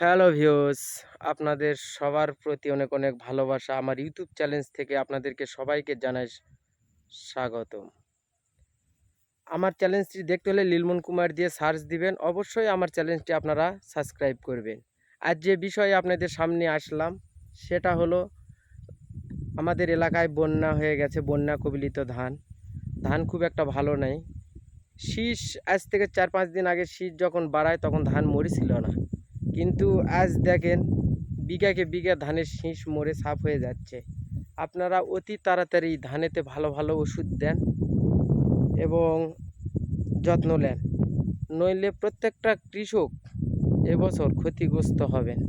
Hello views, আপনাদের সবার প্রতি অনেক অনেক ভালোবাসা। আমার ইউটিউব চ্যানেল থেকে আপনাদেরকে সবাইকে জানাই স্বাগতম। আমার চ্যানেলটি দেখতে হলে লিলমন কুমার দিয়ে সার্চ দিবেন। অবশ্যই আমার চ্যানেলটি আপনারা সাবস্ক্রাইব করবেন। আজ যে বিষয়ে আপনাদের সামনে আসলাম সেটা হলো আমাদের এলাকায় বন্যা হয়ে গেছে, বন্যা কবলিত ধান খুব একটা ভালো নেই। শীষ আজ থেকে 4-5 দিন আগে শীষ যখন বাড়ায় তখন ধান মরেছিল না, কিন্তু আজ দেখেন বিঘাকে বিঘা ধানের শীষ মরে সাফ হয়ে যাচ্ছে। আপনারা অতি তাড়াতাড়ি ধানেতে ভালো ভালো ওষুধ দেন এবং যত্ন নেন, নইলে প্রত্যেকটা কৃষক এবছর ক্ষতিগ্রস্ত হবেন।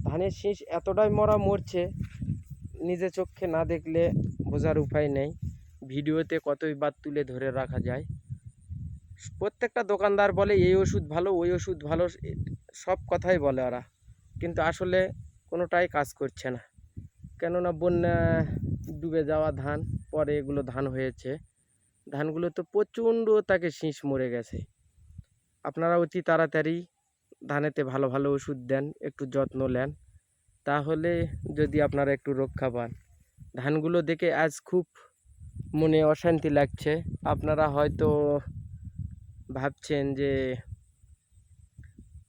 ধানের শীষ এতটাই মরছে, নিজে চোখে না দেখলে বোঝার উপায় নেই। ভিডিওতে কতইবার তুলে ধরে রাখা যায়। প্রত্যেকটা দোকানদার বলে এই ওষুধ ভালো, ওই ওষুধ ভালো, সব কথাই বলে ওরা, কিন্তু আসলে কোনোটাই কাজ করছে না। কেননা বন্যা ডুবে যাওয়া ধান, পরে এগুলো ধান হয়েছে, ধানগুলো তো প্রচণ্ড তাকে শীষ মরে গেছে। আপনারা অতি তাড়াতাড়ি ধানেতে ভালো ভালো ওষুধ দেন, একটু যত্ন নেন, তাহলে যদি আপনারা একটু রক্ষা পান। ধানগুলো দেখে আজ খুব মনে অশান্তি লাগছে। আপনারা হয়তো ভাবছেন যে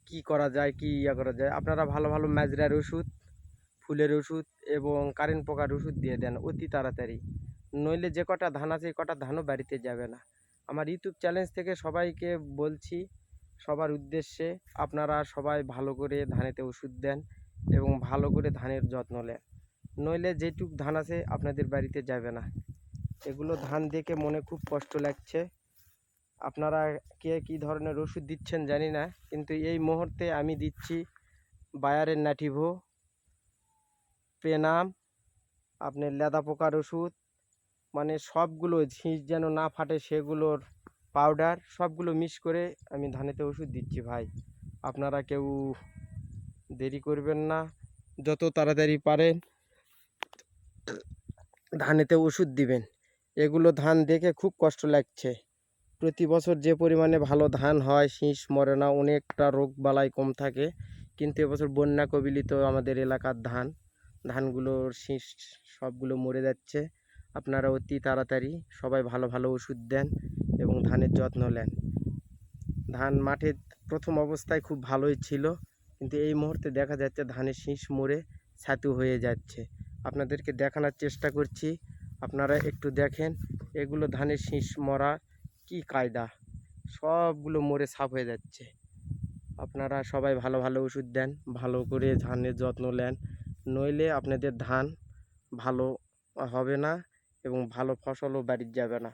কি করা যায়, কি করা যায়। আপনারা ভালো ভালো ম্যাজরার ওষুধ, ফুলের ওষুধ এবং কারেন্ট পোকার ওষুধ দিয়ে দেন অতি তাড়াতাড়ি, নইলে যে কটা ধান আছে এই কটা ধানও বাড়িতে যাবে না। আমার ইউটিউব চ্যানেল থেকে সবাইকে বলছি, সবার উদ্দেশ্যে, আপনারা সবাই ভালো করে ধানেতে ওষুধ দেন এবং ভালো করে ধানের যত্ন নেন, নইলে যেটুক ধান আছে আপনাদের বাড়িতে যাবে না। এগুলো ধান দেখে মনে খুব কষ্ট লাগছে। আপনারা কে কী ধরনের ওষুধ দিচ্ছেন জানি না, কিন্তু এই মুহূর্তে আমি দিচ্ছি বায়ারের নাটিভো, পেনাম, আপনার লেদা পোকার ওষুধ, মানে সবগুলো ঝিঁচ যেন না ফাটে সেগুলোর পাউডার, সবগুলো মিক্স করে আমি ধানেতে ওষুধ দিচ্ছি ভাই। আপনারা কেউ দেরি করবেন না, যত তাড়াতাড়ি পারেন ধানেতে ওষুধ দিবেন। এগুলো ধান দেখে খুব কষ্ট লাগছে। প্রতি বছর যে পরিমাণে ভালো ধান হয়, শীষ মরে না, অনেকটা রোগ বালাই কম থাকে, কিন্তু এবছর বন্যা কবলিত আমাদের এলাকার ধানগুলোর শীষ সবগুলো মরে যাচ্ছে। আপনারা অতি তাড়াতাড়ি সবাই ভালো ভালো ওষুধ দেন এবং ধানের যত্ন নেন। ধান মাঠে প্রথম অবস্থায় খুব ভালোই ছিল, কিন্তু এই মুহূর্তে দেখা যাচ্ছে ধানের শীষ মরে ছাতু হয়ে যাচ্ছে। আপনাদেরকে দেখানোর চেষ্টা করছি, আপনারা একটু দেখেন এগুলো ধানের শীষ মরা কি কায়দা, সবগুলো মরে সাফ হয়ে যাচ্ছে। আপনারা সবাই ভালো ভালো ওষুধ দেন, ভালো করে ধানের যত্ন নেন, নইলে আপনাদের ধান ভালো হবে না এবং ভালো ফসলও বাড়ির যাবে না।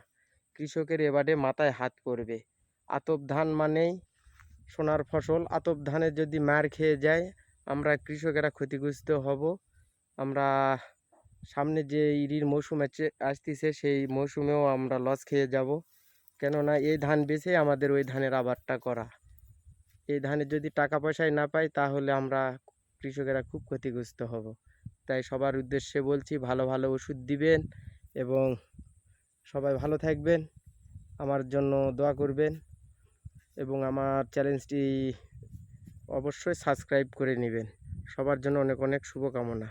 কৃষকের এবারে মাথায় হাত পড়বে। আতপ ধান মানেই সোনার ফসল, আতপ ধানের যদি মার খেয়ে যায় আমরা কৃষকেরা ক্ষতিগ্রস্ত হব। আমরা সামনে যে ইরির মৌসুম আসতেছে সেই মৌসুমেও আমরা লস খেয়ে যাব, কেননা এই ধান বেচে আমাদের ওই ধানের আবাদটা করা। এই ধানের যদি টাকা পয়সায় না পাই তাহলে আমরা কৃষকেরা খুব ক্ষতিগ্রস্ত হব। তাই সবার উদ্দেশ্যে বলছি, ভালো ভালো ওষুধ দিবেন এবং সবাই ভালো থাকবেন, আমার জন্য দোয়া করবেন এবং আমার চ্যানেলটি অবশ্যই সাবস্ক্রাইব করে নেবেন। সবার জন্য অনেক অনেক শুভকামনা।